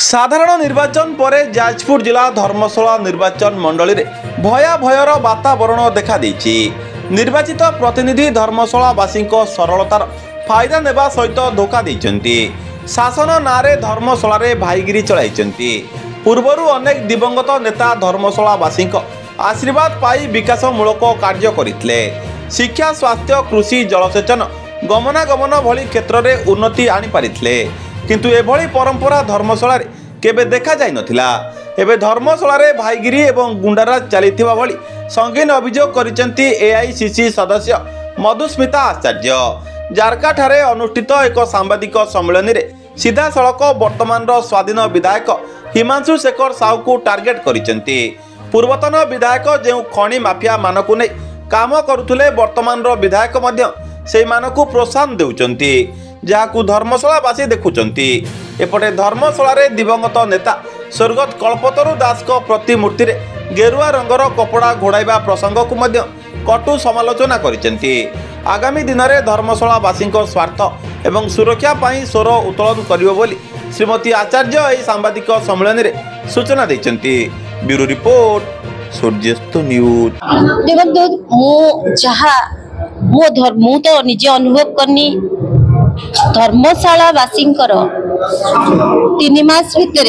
साधारण निर्वाचन पर जाजपुर जिला धर्मशाला निर्वाचन मंडली रे भयाभयर वातावरण देखा देछि। निर्वाचित प्रतिनिधि धर्मशालावासी सरलतार फायदा नेबा सहित धोखा देइछन्ति। शासन नारे धर्मशाला रे भाईगिरी चलाइछन्ति। पूर्वरु अनेक दिवंगत नेता धर्मशालावासी आशीर्वाद पाई विकासमूलक कार्य करथिले। शिक्षा, स्वास्थ्य, कृषि, जलसेचन, गमनागमन भली क्षेत्र में उन्नति आनी पारिथिले। किंतु एभली परंपरा धर्मशाला रे केबे देखा जाय नथिला। एबे धर्मशाला रे भाईगिरी एवं गुंडाराज चलिथिबा भली संगीन अभियोग करिसेंती एआईसीसी सदस्य मधुस्मिता आचार्य। जारका ठारे अनुष्ठित एक सांबादिक सम्मेलन रे सीधा सड़क वर्तमान स्वाधीन विधायक हिमांशु शेखर साहू को टार्गेट करिसेंती। पूर्वतन विधायक जो खनि माफिया मानकु नै काम करुथुले वर्तमान विधायक मध्य से मानकु प्रोत्साहन देउचंती, जहाकु धर्मशालावासी देखुचंती। एपटे धर्मशाला रे दिवंगत नेता स्वर्गत कल्पतरु दास को प्रतिमूर्ति रे गेरुआ रंगर कपड़ा घोड़ाइबा प्रसंग को मध्य कटु समालोचना करिसेंती। आगामी दिन में धर्मशालावासी स्वार्थ एवं सुरक्षा पाई स्वर उत्तोलन करिवो बोली श्रीमती आचार्य एही सांबादिक सम्मेलन रे सूचना दैछंती। Bureau report Suryasta news. मु तो निजे अनुभव करनी धर्मशालावासी 3 मास भितर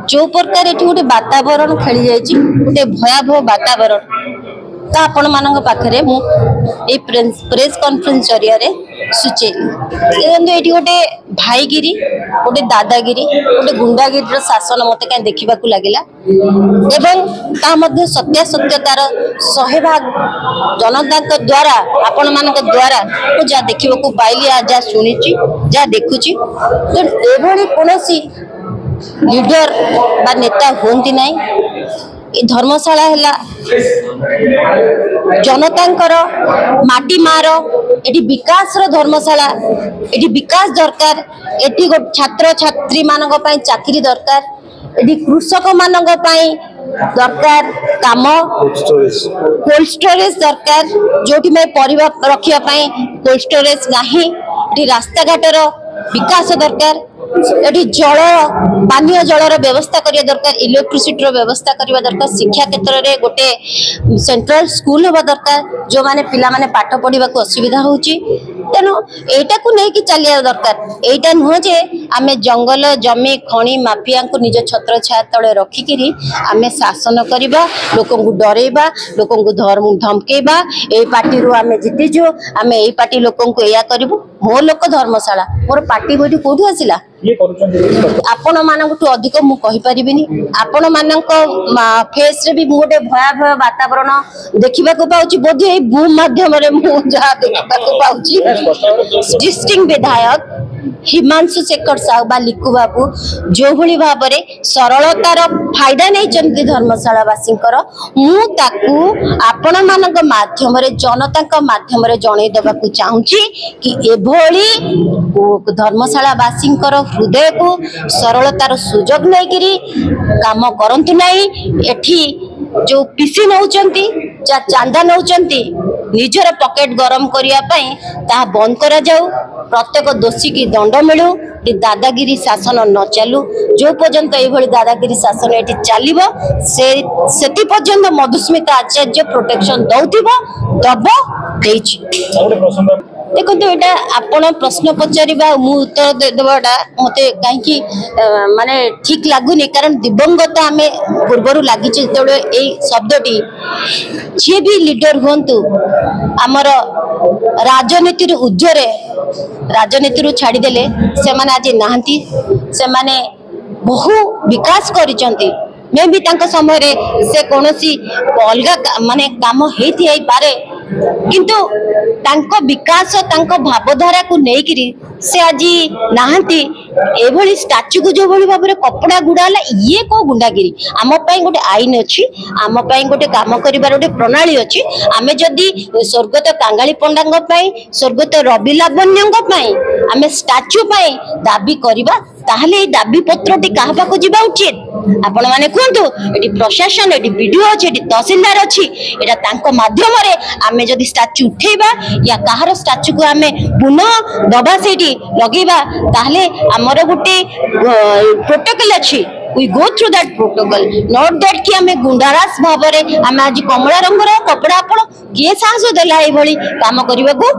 जो प्रकार ये गोटे वातावरण खेली जाइए, गोटे भयावह वातावरण आपण मान पाखे मुझे प्रेस कॉन्फ्रेंस जरिया सूचेली। ये गोटे भाईगिरी, गोटे दादागिरी, गोटे गुंडागिरी शासन मत कहीं देखा लगे एवं सत्यासत्यतार 100% जनता द्वारा आपण मान द्वारा मुझे देखा पाइली, जहाँ शुणी जहाँ देखुची एभली कौन लीडर बा नेता हुंती नहीं। धर्मशाला है जनतांकर माटी मार, एटी विकास धर्मशाला, एटी विकास दरकार, एटी छात्र छात्री मानक पई चाकरी दरकार, एटी कृषक मानक पई दरकार काम, कोल्ड स्टोरेज दरकार, जोटी में परिवा रखिया पई कोल्ड स्टोरेज नाही, एटी रास्ता घाटर विकास दरकार, एटी जल पानीय जलर व्यवस्था करिया दरकार, इलेक्ट्रिसिटी व्यवस्था करिया दरकार, शिक्षा क्षेत्र में गोटे सेंट्रल स्कूल होगा दरकार जो माने पिला माने पाठ पढ़ा असुविधा होची। तेणु एटा को नहीं कि चलिया दरकार। एटा नुह जे आमे जंगल जमी खनि माफिया को निज छत्र छाया तले रखिकी आमे शासन करवा, लोक डरइबा, लोक धमकेबा, ए पार्टी रू आमे जीतीजु, आमे ए पार्टी लोक या करूँ। मो लोक धर्मशाला, मोर पार्टी बोटी कौटू आसला आपण मानकठू अधिक मु कहि परिबिनी। आपण मानक फेस रे भी गोटे भयावह वातावरण देखा पाउची। बोधे ए बूम माध्यम रे मु जहा देखा पाउची डिस्ट्रिक्ट विधायक हिमांशु शेखर साहू बा लिकु बाबू जो भली भाव में सरलतार फायदा नहीं चंदी धर्मशालावासी आपण मानक माध्यम रे जनता माध्यम रे जणै देबाकू चाहूची कि एभली धर्मशालावासी हृदय को सरलतार सुजोग नहीं करी काम करंतु नहीं। एठी जो पीसी नौचंती चांदा नौचंती निजर पॉकेट गरम करिया पई ता बंद करा जाऊ। प्रत्येक दोषी की दंड मिलू, दादागिरी शासन न चालू। जो पर्यंत ये दादागिरी शासन ये चलो से पर्यंत मधुस्मिता आचार्य प्रोटेक्शन दौथिबा दब देखो यहाँ आपण प्रश्न पचारा मु उत्तर देवाटा मत कहीं माने ठीक लगुनि। कारण दिवंगत आम पूर्वर लगी जो शब्दटी जी भी लीडर हूँ आमर राजनीति ऊर्ध्वे राजनीति छाड़देले से आज नहांती, से माने बहु विकास करिसेंती। मे भी तांको समय रे से कोनोसी अलग माने काम हेथि आई पारे, किंतु तांको विकास तांको भावधारा को नेकिरी से आज नहांती। एभली स्टाच्यू को जो भली भाबरे कपड़ा गुडाला ये को गुंडागिरी। आम पई गोटे आईन अछि, आम पई गोटे काम करिबार गोटे प्रणाली अछि। आमे जदी स्वर्गत कांगाली पंडांग पई, स्वर्गत रवि लावण्यंग पई आमे स्टाच्यू पई दाबी करिबा ताहले ए दाबी पत्रटी काहा पाको जिबा उचित आपण माने कहतु एटी प्रशासन एटी वीडियो अछि एटी तहसीलदार अछि एटा तांको माध्यम रे आमे जदी स्टैच्यू उठेबा या काहार स्टैच्यू को आमे पुनः दबा सेठी लगेबा ताहले हमर गुटे प्रोटोकॉल अछि we go through that protocol not that कि हमें गुंडारास भाव रे हमें आज कमला रंगर कपड़ा आपण किए साहस देला ए भली काम करबा को